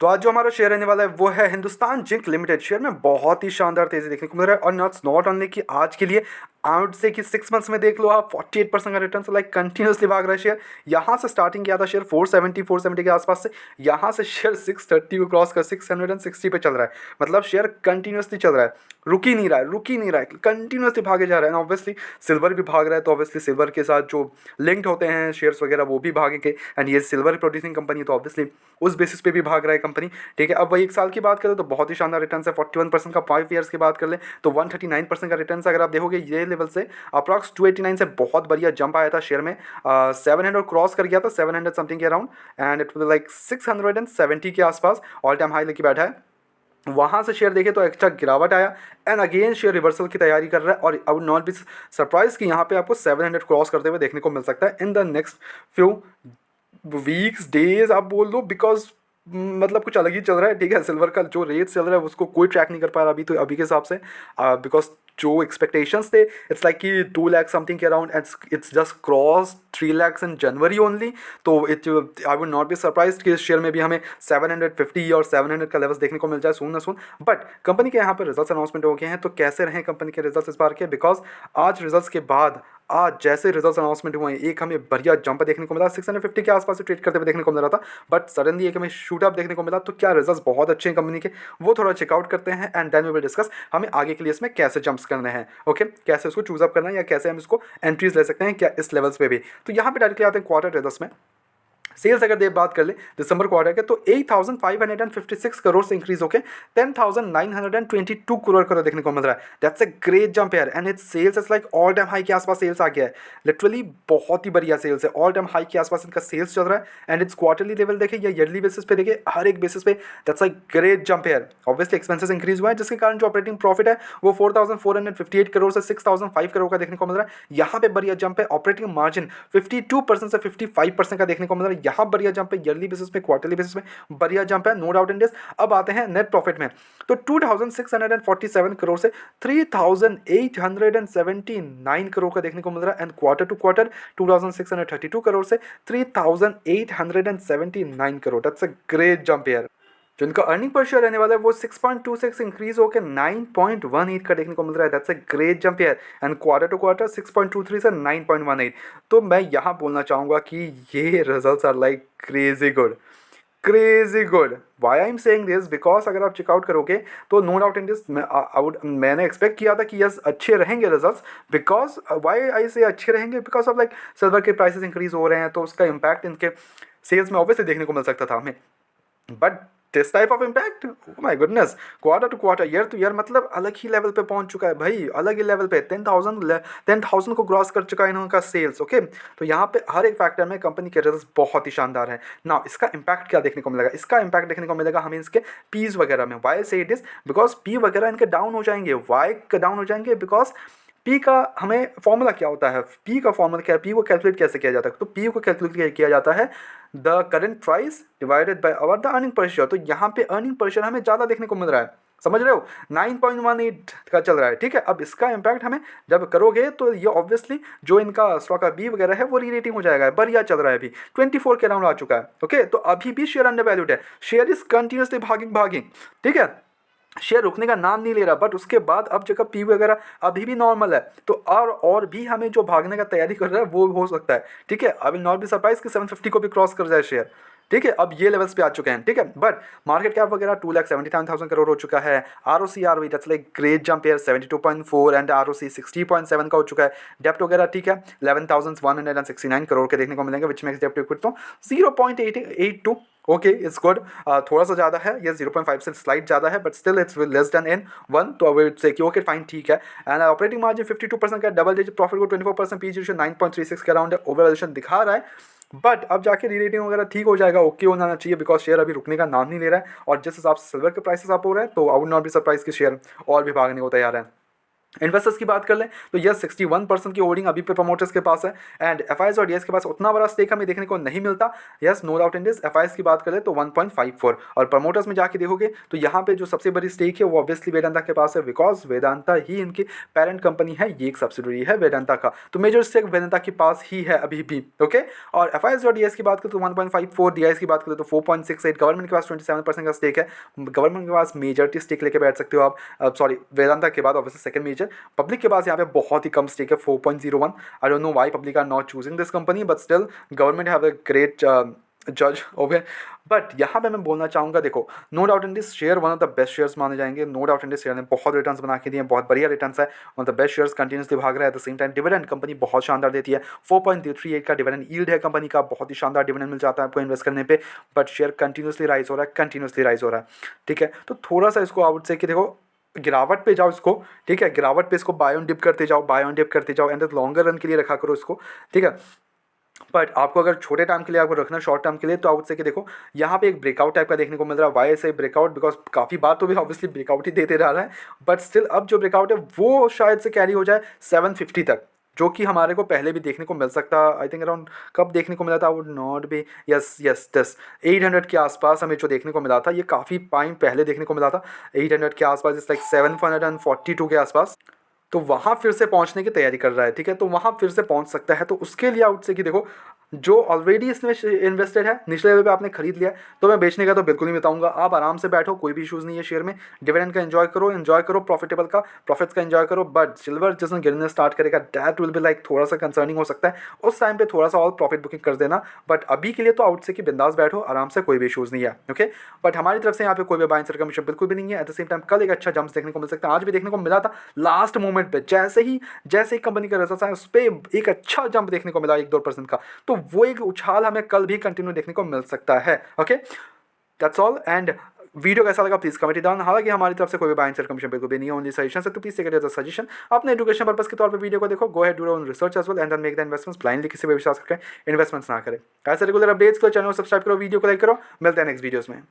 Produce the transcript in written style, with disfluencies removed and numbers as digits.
तो आज जो हमारा शेयर रहने वाला है वो है हिंदुस्तान जिंक लिमिटेड। शेयर में बहुत ही शानदार तेजी देखने को मिल रहा है और नॉट ओनली कि आज के लिए, आई वुड से कि 6 मंथ्स में देख लो आप 48% का रिटर्न लाइक कंटिन्यूसली भाग रहा है शेयर। यहाँ से स्टार्टिंग किया था शेयर 470 के आसपास से, यहाँ से शेयर 630 को क्रॉस कर 660 पे चल रहा है। मतलब शेयर कंटिन्यूसली चल रहा है, रुक ही नहीं रहा है, रुक ही नहीं रहा है, कंटिन्यूसली भागे जा रहा है। ऑब्वियसली सिल्वर भी भाग रहा है, तो ऑब्वियसली सिल्वर के साथ जो लिंक्ड होते हैं शेयर्स वगैरह वो भी भागेंगे। एंड ये सिल्वर प्रोड्यूसिंग कंपनी है, तो ऑब्वियसली उस बेसिस पे भी भाग रहा है कंपनी। ठीक है, अब वही 1 साल की बात करें तो बहुत ही शानदार रिटर्न है 41% का। 5 ईयर्स की बात कर ले तो 139% का रिटर्न। अगर आप देखोगे ये लेवल से अप्रॉक्स 289 से बहुत बढ़िया जंप आया था शेयर में। 700 क्रॉस कर गया था, 700 समथिंग के around, and it was like 670 के आसपास ऑल टाइम हाई लेके बैठा है। वहाँ से शेयर देखे तो एक्स्ट्रा गिरावट आया एंड अगेन शेयर रिवर्सल की तैयारी कर रहा है। और आई वुड नॉट बी सरप्राइज कि यहाँ पे आपको 700 क्रॉस करते हुए देखने को मिल सकता है in the next few weeks days आप बोल दो, बिकॉज मतलब कुछ अलग ही चल रहा है। ठीक है, सिल्वर का जो रेट चल रहा है उसको कोई ट्रैक नहीं कर पा रहा अभी, तो अभी के हिसाब से बिकॉज जो एक्सपेक्टेशंस थे इट्स लाइक कि 2 लाख समथिंग के around, it's just cross 3 lakhs in January only. तो it I would not be surprise कि इस शेयर में भी हमें 750 और 700 का लेवल्स देखने को मिल जाए सून ना सून। बट कंपनी के यहाँ पर रिजल्ट्स अनाउंसमेंट हो गए हैं, तो कैसे रहे कंपनी के रिजल्ट्स इस बार के, बिकॉज आज रिजल्ट्स के बाद आज जैसे रिजल्ट्स अनाउंसमेंट हुए हैं एक हमें बढ़िया जंप देखने को मिला, 650 के आसपास से ट्रेड करते हुए देखने को मिल रहा था, बट सडनली एक हमें शूट अप देखने को मिला। तो क्या रिजल्ट्स बहुत अच्छे हैं कंपनी के, वो थोड़ा चेकआउट करते हैं and then we will discuss हमें आगे के लिए इसमें कैसे जंप्स करने हैं। ओके, कैसे इसको चूज अप करना है या कैसे हम इसको एंट्रीज ले सकते हैं क्या इस लेवल्स पे भी। तो यहाँ पे डायरेक्टली आते हैं क्वार्टर रिजल्ट्स में। सेल्स अगर बात कर ले दिसंबर क्वार्टर के तो 8,556 करोड़ से इंक्रीज होकर 10,922 करोड़ देखने को मिल रहा है। दैट्स अ ग्रेट जंप यार, and its sales is like all time high के आसपास सेल्स आ गया है। लिटरली बहुत ही बढ़िया सेल्स है, ऑल टाइम हाई के आसपास इनका सेल्स चल रहा है। एंड इट्स क्वार्टरली लेवल देखे या ईयरली बेसिस पे देखे, हर एक बेसिस पे दैट्स अ ग्रेट जंप यार। ऑब्वियसली एक्सपेंसेस इंक्रीज हुआ है जिसके कारण जो ऑपरेटिंग प्रॉफिट है वो 4,458 करोड़ से 6,005 करोड़ का देखने को मिल रहा है। यहाँ पे बढ़िया जंप है। ऑपरेटिंग मार्जिन 52% से 55% का देखने को मिल रहा है, यहाँ बढ़िया जंप है। ईयरली बेसिस पे कवार्टरली बेसिस में बढ़िया जंप है, नो डाउट इन दिस। अब आते हैं नेट प्रॉफिट में, तो 2,647 करोड़ से 3,879 करोड़ का देखने को मिल रहा है। And quarter to quarter 2,632 crore से 3,879 crore. That's a great jump यार। जो इनका अर्निंग पर शेयर रहने वाला है वो 6.26 इंक्रीज होकर 9.18 का देखने को मिल रहा है। दैट्स अ ग्रेट जंप यार। एंड क्वार्टर टू क्वार्टर 6.23 से 9.18। तो मैं यहाँ बोलना चाहूँगा कि ये results are like crazy good, crazy good. Why I am saying this because अगर आप चेकआउट करोगे तो नो डाउट इन दिस मैंने एक्सपेक्ट किया था कि यस अच्छे रहेंगे रिजल्ट्स। बिकॉज वाई आई से अच्छे रहेंगे बिकॉज ऑफ लाइक सिल्वर के प्राइसेस इंक्रीज हो रहे हैं, तो उसका इम्पैक्ट इनके सेल्स में ऑब्वियसली देखने को मिल सकता था हमें। But this type of impact, my goodness, quarter to quarter year to year मतलब अलग ही लेवल पे पहुंच चुका है भाई, अलग ही लेवल पे 10,000 को क्रॉस कर चुका है इनका सेल्स। ओके, तो यहाँ पे हर एक फैक्टर में कंपनी के रिजल्ट्स बहुत ही शानदार है। ना इसका इम्पैक्ट क्या देखने को मिलेगा, इसका इम्पैक्ट देखने को मिलेगा हमें इसके पीज वगैरह में। वाई से इट इज बिकॉज पी वगैरह इनके डाउन हो जाएंगे। वाई डाउन हो जाएंगे बिकॉज पी का हमें फॉर्मूला क्या होता है, पी का फॉर्मूला क्या है, पी को कैलकुलेट कैसे किया जाता है, तो पी को कैलकुलेट किया जाता है the current price divided by our the earning per share. तो यहाँ पे अर्निंग पर शेयर हमें ज़्यादा देखने को मिल रहा है, समझ रहे हो, 9.18 का चल रहा है। ठीक है, अब इसका इम्पैक्ट हमें जब करोगे तो ये ऑब्वियसली जो इनका स्टॉक का बी वगैरह है वो रीरेटिंग हो जाएगा। बढ़िया चल रहा है, अभी 24 के अराउंड आ चुका है। ओके, तो अभी भी शेयर अंडर वैल्यूड है, शेयर इज कंटिन्यूसली भागिंग। ठीक है, शेयर रुकने का नाम नहीं ले रहा, बट उसके बाद अब जगह पी वगैरह अभी भी नॉर्मल है, तो और भी हमें जो भागने का तैयारी कर रहा है वो हो सकता है। ठीक है, I will not be surprise कि 750 को भी क्रॉस कर जाए शेयर। ठीक है, अब ये लेवल्स पे आ चुके हैं। ठीक है, बट मार्केट कैप वगैरह 2,79,000 करोड़ हो चुका है। R O C R that's like great jump है 72.4 एंड आर ओ सी 60.7 का हो चुका है। डेप्ट वगैरह ठीक है 11,169 करोड़ के देखने को मिलेंगे, विच मेक्स डेप्ट इक्विटी तो 0.882। ओके, इट्स गुड, थोड़ा सा ज़्यादा है ये 0.5 से स्लाइड ज़्यादा है, but still it's less than in 1, तो आई वुड से कि ओके फाइन ठीक है। एंड ऑपरेटिंग मार्जिन 52% का, डबल डिजिट प्रॉफिट को 24%, पी रेशियो 9.36 के अराउंड है, ओवरवैल्यूएशन दिखा रहा है। बट अब जाके री रेटिंग वगैरह ठीक हो जाएगा, ओके होना चाहिए, बिकॉज शेयर अभी रुकने का नाम नहीं ले रहा है। और जिस हिसाब से सिल्वर के प्राइसेस आप हो रहे हैं तो आई वुड नॉट बी सरप्राइज कि शेयर और भी भागने को तैयार है। इन्वेस्टर्स की बात कर लें तो यस 61% की होल्डिंग अभी पे प्रमोटर्स के पास है, एंड एफ और डीएस के पास उतना बड़ा स्टेक हमें देखने को नहीं मिलता। Yes no doubt in this. F की बात करें तो 1.54, और प्रमोटर्स में जाके देखोगे तो यहाँ पे जो सबसे बड़ी स्टेक है वो ऑब्वियसली वेदांता के पास है, बिकॉज वेदांता ही इनकी पेरेंट कंपनी है, ये एक सब्सिडरी है वेदांता का, तो मेजर स्टेक वेदांता के पास ही है अभी भी। ओके, और एफ और डीएस की बात करें तो 1.54, डीआईएस की बात करें तो 4.68, गवर्नमेंट के पास 27% का स्टेक है। गवर्नमेंट के पास मेजॉरिटी स्टेक लेके बैठ सकते हो आप, सॉरी वेदांता के बाद ऑब्वियसली सेकंड मेजर। पब्लिक के पास यहाँ पे बहुत ही कम स्टेक है, 4.01। I don't know why public are not choosing this company, but still government have a great जज ओवर। बट यहाँ पे मैं बोलना चाहूँगा, देखो no doubt in this share one of the best shares माने जाएंगे, no doubt in this share ने बहुत रिटर्न्स बना के दिए, बहुत बढ़िया रिटर्न्स है, one of the best shares continuously भाग रहा है। At the same time dividend company बहुत शानदार देती है, 4.38 का डिविडेंड यील्ड है कंपनी का, बहुत ही शानदार डिविडेंड मिल जाता है आपको इन्वेस्ट करने पे। बट शेयर कंटिन्यूसली राइज हो रहा है, कंटिन्यूसली राइज हो रहा है, ठीक है। तो थोड़ा सा इसको आउट से कि देखो गिरावट पे जाओ इसको, ठीक है, गिरावट पे इसको बाय ऑन डिप करते जाओ, बाय ऑन डिप करते जाओ, एंड लॉन्गर रन के लिए रखा करो इसको, ठीक है। बट आपको अगर छोटे टाइम के लिए आपको रखना, शॉर्ट टर्म के लिए, तो आउट से कि देखो यहाँ पे एक ब्रेकआउट टाइप का देखने को मिल रहा है। वाई ऐसे ब्रेकआउट, बिकॉज काफ़ी बार तो भी ऑब्वियसली ब्रेकआउट ही देते रह रहा है, बट स्टिल अब जो ब्रेकआउट है वो शायद से कैरी हो जाए 750 तक, जो कि हमारे को पहले भी देखने को मिल सकता, आई थिंक अराउंड कब देखने को मिला था, would not B, yes yes दस 800 के आसपास हमें जो देखने को मिला था, ये काफ़ी टाइम पहले देखने को मिला था, 800 के आसपास, इस लाइक 742 के आसपास। तो वहाँ फिर से पहुँचने की तैयारी कर रहा है, ठीक है, तो वहाँ फिर से पहुँच सकता है। तो उसके लिए आउट से कि देखो जो ऑलरेडी इसमें इन्वेस्टेड है, निचले लेवल पे आपने खरीद लिया, तो मैं बेचने का तो बिल्कुल नहीं बताऊंगा। आप आराम से बैठो, कोई भी इशूज़ नहीं है शेयर में, डिविडेंड का एंजॉय करो प्रॉफिटेबल का, प्रॉफिट्स का एंजॉय करो। बट सिल्वर जिस दिन गिरने स्टार्ट करेगा, दैट विल बी लाइक थोड़ा सा कंसर्निंग हो सकता है, उस टाइम पे थोड़ा सा और प्रॉफिट बुकिंग कर देना। बट अभी के लिए तो आउट से कि बिंदास बैठो आराम से, कोई भी इशूज़ नहीं है, ओके। बट हमारी तरफ से यहाँ पे कोई भी बाइंग कमीशन बिल्कुल भी नहीं है। एट द सेम टाइम कल एक अच्छा जंप देखने को मिल सकता है, आज भी देखने को मिला था लास्ट मोमेंट पे, जैसे ही कंपनी का रिजल्ट आया उस पर एक अच्छा जंप देखने को मिला 1-2% का, तो वो एक उछाल हमें कल भी कंटिन्यू देखने को मिल सकता है, okay. That's all, and video कैसा लगा प्लीज कमेंट डाउन। हालांकि हमारी तरफ से कोई भी बाइंग कमीशन बिल्कुल भी नहीं है, ओनली सजेशन है, तो please take it as a suggestion. अपने एजुकेशन पर्पस के तौर पे वीडियो को देखो, go ahead do your own research as well and then make the investments. Blindly किसी पे विश्वास करके इन्वेस्टमेंट्स ना करें। ऐसे रेगुलर अपडेट्स के लिए चैनल को सब्सक्राइब करो, वीडियो को लाइक करो। मिलते हैं नेक्स्ट वीडियोस में।